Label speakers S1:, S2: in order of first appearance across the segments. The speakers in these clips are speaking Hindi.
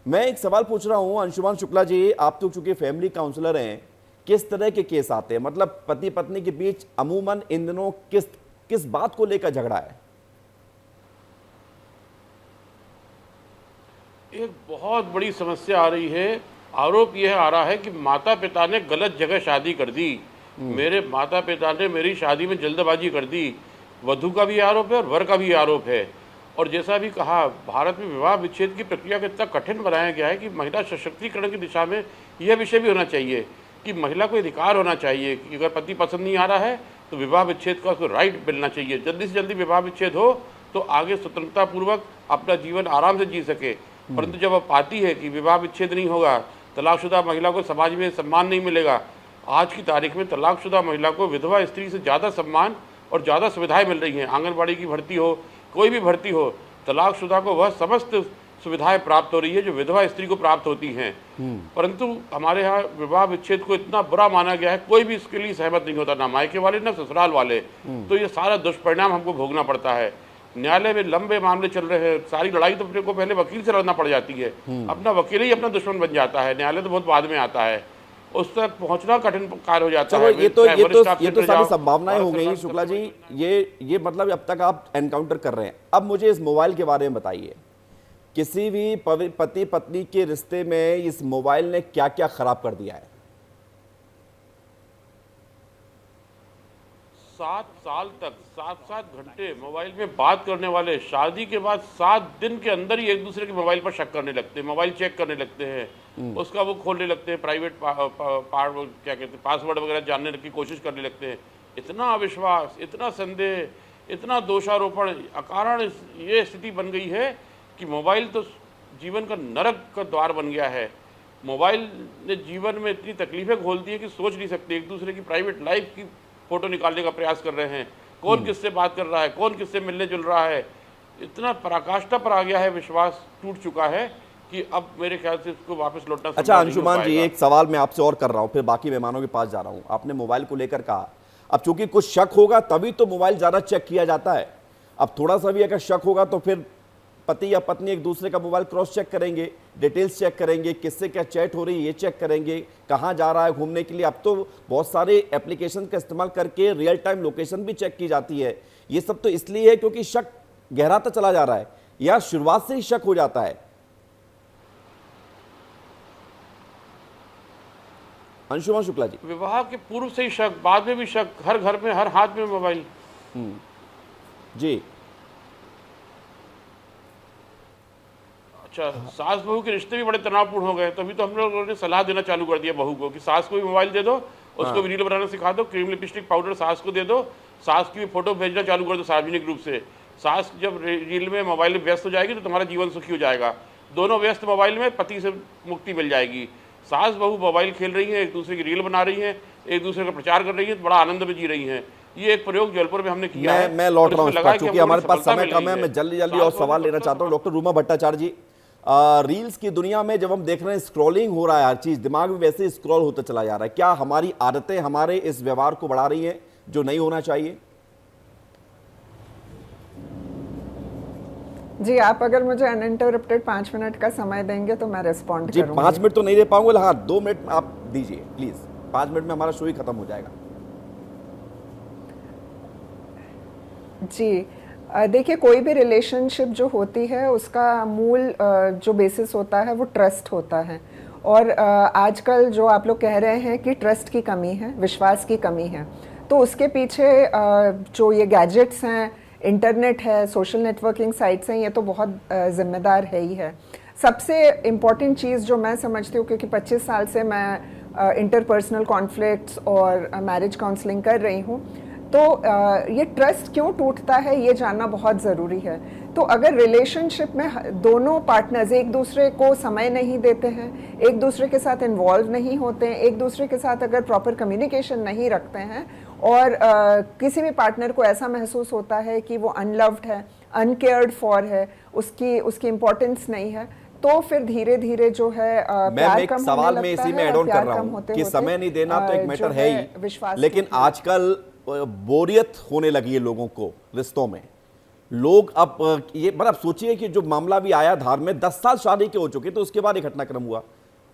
S1: मैं एक सवाल पूछ रहा हूं अंशुमान शुक्ला जी, आप तो चूंकि फैमिली काउंसलर हैं, किस तरह के केस आते हैं? मतलब पति पत्नी के बीच अमूमन इन दिनों किस किस बात को लेकर झगड़ा है?
S2: एक बहुत बड़ी समस्या आ रही है। आरोप यह आ रहा है कि माता पिता ने गलत जगह शादी कर दी। मेरे माता पिता ने मेरी शादी में जल्दबाजी कर दी। वधू का भी आरोप है और वर का भी आरोप है। और जैसा भी कहा, भारत में विवाह विच्छेद की प्रक्रिया को इतना कठिन बनाया गया है कि महिला सशक्तिकरण की दिशा में यह विषय भी होना चाहिए कि महिला को अधिकार होना चाहिए कि अगर पति पसंद नहीं आ रहा है तो विवाह विच्छेद का उसको राइट मिलना चाहिए। जल्दी से जल्दी विवाह विच्छेद हो तो आगे स्वतंत्रतापूर्वक अपना जीवन आराम से जी सके। परंतु जब अब पाती है कि विवाह विच्छेद नहीं होगा, तलाकशुदा महिला को समाज में सम्मान नहीं मिलेगा। आज की तारीख में तलाकशुदा महिला को विधवा स्त्री से ज़्यादा सम्मान और ज़्यादा सुविधाएं मिल रही हैं। आंगनबाड़ी की भर्ती हो, कोई भी भर्ती हो, तलाकशुदा को वह समस्त सुविधाएं प्राप्त हो रही है जो विधवा स्त्री को प्राप्त होती हैं। परंतु हमारे यहाँ विवाह विच्छेद को इतना बुरा माना गया है, कोई भी इसके लिए सहमत नहीं होता, ना मायके वाले ना ससुराल वाले। तो ये सारा दुष्परिणाम हमको भोगना पड़ता है। न्यायालय में लंबे मामले चल रहे हैं, सारी लड़ाई तो अपने को पहले वकील से लड़ना पड़ जाती है। अपना वकील ही अपना दुश्मन बन जाता है, न्यायालय तो बहुत बाद में आता है, उस तक पहुंचना कठिन कार्य हो जाता है।
S1: ये तो सारी संभावनाएं हो गई शुक्ला जी। ये मतलब अब तक आप एनकाउंटर कर रहे हैं। अब मुझे इस मोबाइल के बारे में बताइए, किसी भी पति पत्नी के रिश्ते में इस मोबाइल ने क्या क्या खराब कर दिया है?
S2: 7 साल तक 7-7 घंटे मोबाइल में बात करने वाले शादी के बाद 7 दिन के अंदर ही एक दूसरे के मोबाइल पर शक करने लगते हैं, मोबाइल चेक करने लगते हैं, उसका वो खोलने लगते हैं, प्राइवेट क्या कहते हैं पासवर्ड वगैरह जानने की कोशिश करने लगते हैं। इतना अविश्वास, इतना संदेह, इतना दोषारोपण अकारण ये स्थिति बन गई है कि मोबाइल तो जीवन का नरक का द्वार बन गया है। मोबाइल ने जीवन में इतनी तकलीफें खोल दी है कि सोच नहीं सकते। एक दूसरे की प्राइवेट लाइफ की फोटो निकालने का प्रयास कर रहे हैं, कौन किससे बात कर रहा है, कौन किससे मिलने जुल रहा है। इतना पराकाष्ठा पर आ गया है, विश्वास टूट चुका है कि अब मेरे ख्याल से इसको वापस लौटना संभव
S1: अच्छा
S2: नहीं हो
S1: अंशुमान जी,
S2: पाएगा।
S1: एक सवाल मैं आपसे और कर रहा हूं, फिर बाकी मेहमानों के पास जा रहा हूं। आपने मोबाइल को लेकर कहा, अब चूंकि कुछ शक होगा तभी तो मोबाइल ज्यादा चेक किया जाता है। अब थोड़ा सा भी अगर शक होगा तो फिर पति या पत्नी एक दूसरे का मोबाइल क्रॉस चेक करेंगे, डिटेल्स चेक करेंगे, किससे क्या चैट हो रही है ये चेक करेंगे, कहाँ जा रहा है घूमने के लिए। अब तो बहुत सारे एप्लीकेशन का इस्तेमाल करके रियल टाइम लोकेशन भी चेक की जाती है। ये सब तो इसलिए है क्योंकि शक गहराता चला जा रहा है, या शुरुआत से ही शक हो जाता है? अंशुमान शुक्ला जी।
S2: विवाह के पूर्व से ही शक, बाद में भी शक, हर घर में हर हाथ में मोबाइल।
S1: जी
S2: अच्छा, सास बहू के रिश्ते भी बड़े तनावपूर्ण हो गए। तभी तो हम लोगों ने सलाह देना चालू कर दिया बहू को कि सास को भी मोबाइल दे दो, उसको भी रील बनाना सिखा दो, क्रीम लिपस्टिक पाउडर सास को दे दो, सास की भी फोटो भेजना चालू कर दो सार्वजनिक रूप से। सास जब रील में मोबाइल में व्यस्त हो जाएगी तो तुम्हारा जीवन सुखी हो जाएगा। दोनों व्यस्त मोबाइल में, पति से मुक्ति मिल जाएगी। सास बहू मोबाइल खेल रही हैं, एक दूसरे की रील बना रही हैं, एक दूसरे का प्रचार कर रही है, बड़ा आनंद में जी रही हैं। ये एक प्रयोग जयपुर में हमने किया है।
S1: मैं लौट रहा हूं इस पर, क्योंकि हमारे पास
S2: सफलता
S1: समय
S2: मिल
S1: कम है।
S2: रही
S1: मैं जल्दी जल्दी और सवाल लेना चाहता हूं। डॉक्टर रूमा भट्टाचार्य जी, रील्स की दुनिया में जब हम देख रहे हैं स्क्रॉलिंग हो रहा है, हर चीज दिमाग में वैसे ही स्क्रॉल होता चला जा रहा है, क्या हमारी आदतें हमारे इस व्यवहार को बढ़ा रही हैं जो नहीं होना चाहिए?
S3: जी, आप अगर मुझे अनइंटरप्टेड 5 मिनट का समय देंगे तो मैं रिस्पॉन्ड
S1: जी
S3: करूंगी।
S1: 5 मिनट तो नहीं दे पाऊंगा, हाँ 2 मिनट आप दीजिए प्लीज। 5 मिनट में हमारा शो ही खत्म हो जाएगा।
S3: जी, देखिए, कोई भी रिलेशनशिप जो होती है उसका मूल जो बेसिस होता है वो ट्रस्ट होता है। और आजकल जो आप लोग कह रहे हैं कि ट्रस्ट की कमी है, विश्वास की कमी है, तो उसके पीछे जो ये गैजेट्स हैं, इंटरनेट है, सोशल नेटवर्किंग साइट्स हैं, ये तो बहुत जिम्मेदार है ही है। सबसे इम्पॉर्टेंट चीज़ जो मैं समझती हूँ, क्योंकि 25 साल से मैं इंटरपर्सनल कॉन्फ्लिक्ट्स और मैरिज काउंसलिंग कर रही हूँ, तो ये ट्रस्ट क्यों टूटता है ये जानना बहुत ज़रूरी है। तो अगर रिलेशनशिप में दोनों पार्टनर्स एक दूसरे को समय नहीं देते हैं, एक दूसरे के साथ इन्वॉल्व नहीं होते हैं, एक दूसरे के साथ अगर प्रॉपर कम्युनिकेशन नहीं रखते हैं, और किसी भी पार्टनर को ऐसा महसूस होता है कि वो अनलव्ड है, अनकेयर्ड फॉर है, उसकी इम्पोर्टेंस नहीं है, तो फिर धीरे धीरे जो है प्यार कम होने
S1: सवाल में
S3: लगता
S1: इसी में
S3: है।
S1: ऐड ऑन
S3: प्यार
S1: कर रहा
S3: कम
S1: हूं
S3: होते
S1: कि
S3: होते
S1: समय नहीं देना तो एक मैटर है ही,
S3: विश्वास
S1: लेकिन
S3: टूटना।
S1: आजकल बोरियत होने लगी है लोगों को रिश्तों में। लोग अब ये मतलब सोचिए कि जो मामला भी आया धार में 10 साल शादी के हो चुके तो उसके बाद एक घटनाक्रम हुआ,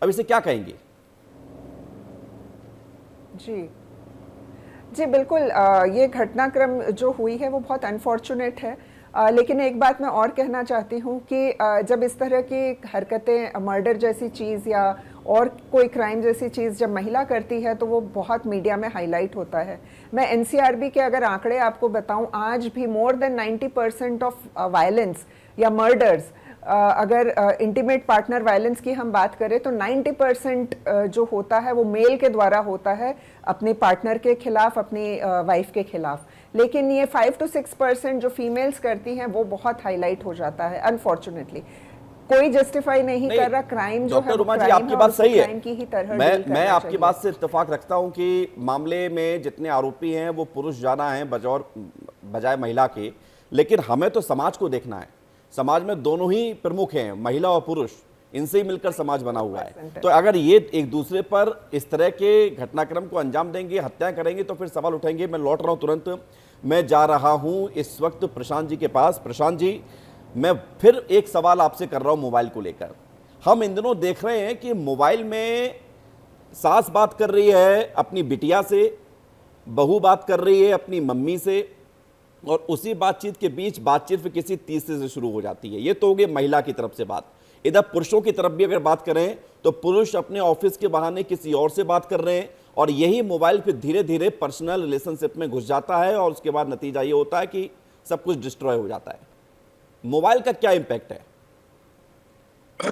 S1: अब इसे क्या कहेंगे?
S3: जी जी बिल्कुल, ये घटनाक्रम जो हुई है वो बहुत अनफॉर्चुनेट है। लेकिन एक बात मैं और कहना चाहती हूँ कि जब इस तरह की हरकतें, मर्डर जैसी चीज़ या और कोई क्राइम जैसी चीज़ जब महिला करती है तो वो बहुत मीडिया में हाईलाइट होता है। मैं एनसीआरबी के अगर आंकड़े आपको बताऊं, आज भी मोर देन 90% ऑफ वायलेंस या मर्डर्स, अगर इंटीमेट पार्टनर वायलेंस की हम बात करें तो 90% जो होता है वो मेल के द्वारा होता है, अपने पार्टनर के खिलाफ, अपनी वाइफ के खिलाफ। लेकिन ये 5 to 6% जो फीमेल्स करती हैं वो बहुत हाईलाइट हो जाता है अनफॉर्चुनेटली। कोई जस्टिफाई नहीं कर रहा, क्राइम जो है
S1: डॉक्टर
S3: वो
S1: उमा जी
S3: क्राइम
S1: आपकी
S3: है
S1: बात
S3: और
S1: सही
S3: क्राइम
S1: है।
S3: की ही तरह
S1: मैं
S3: डील करना
S1: आपकी
S3: चाहिए।
S1: बात से इत्तेफाक रखता हूं कि मामले में जितने आरोपी हैं वो पुरुष ज्यादा हैं बजाय महिला के, लेकिन हमें तो समाज को देखना है। समाज में दोनों ही प्रमुख हैं, महिला और पुरुष, इनसे ही मिलकर समाज बना हुआ है। तो अगर ये एक दूसरे पर इस तरह के घटनाक्रम को अंजाम देंगे, हत्याएं करेंगे, तो फिर सवाल उठेंगे। मैं लौट रहा हूं तुरंत, मैं जा रहा हूं इस वक्त प्रशांत जी के पास। प्रशांत जी, मैं फिर एक सवाल आपसे कर रहा हूं मोबाइल को लेकर। हम इन दिनों देख रहे हैं कि मोबाइल में सास बात कर रही है अपनी बिटिया से, बहू बात कर रही है अपनी मम्मी से, और उसी बातचीत के बीच बातचीत फिर किसी तीसरे से शुरू हो जाती है। ये तो हो गई महिला की तरफ से बात। इधर पुरुषों की तरफ भी अगर बात करें तो पुरुष अपने ऑफिस के बहाने किसी और से बात कर रहे हैं, और यही मोबाइल फिर धीरे धीरे पर्सनल रिलेशनशिप में घुस जाता है, और उसके बाद नतीजा ये होता है कि सब कुछ डिस्ट्रॉय हो जाता है। मोबाइल का क्या इंपैक्ट है?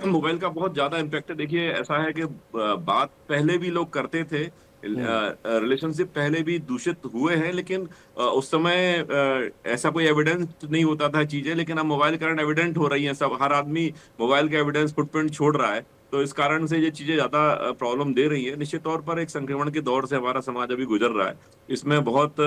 S4: मोबाइल का बहुत ज्यादा इम्पैक्ट है। देखिए, ऐसा है कि बात पहले भी लोग करते थे, रिलेशनशिप पहले भी दूषित हुए हैं, लेकिन उस समय ऐसा कोई एविडेंस नहीं होता था चीजें, लेकिन अब मोबाइल के कारण एविडेंट हो रही हैं। सब, हर आदमी मोबाइल का एविडेंस फुटप्रिंट छोड़ रहा है, तो इस कारण से ये चीजें ज्यादा प्रॉब्लम दे रही है। निश्चित तौर पर एक संक्रमण के दौर से हमारा समाज अभी गुजर रहा है। इसमें बहुत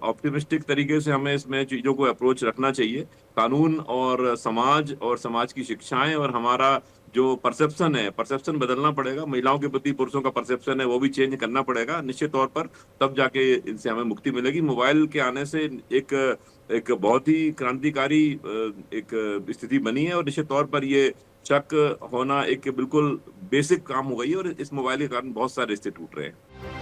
S4: ऑप्टिमिस्टिक तरीके से हमें इसमें चीजों को अप्रोच रखना चाहिए। कानून और समाज की शिक्षाएं और हमारा जो परसेप्शन बदलना पड़ेगा। महिलाओं के प्रति पुरुषों का परसेप्शन है वो भी चेंज करना पड़ेगा निश्चित तौर पर, तब जाके इनसे हमें मुक्ति मिलेगी। मोबाइल के आने से एक एक बहुत ही क्रांतिकारी एक स्थिति बनी है, और निश्चित तौर पर ये शक होना एक बिल्कुल बेसिक काम हो गई है, और इस मोबाइल के कारण बहुत सारे रिश्ते टूट रहे हैं।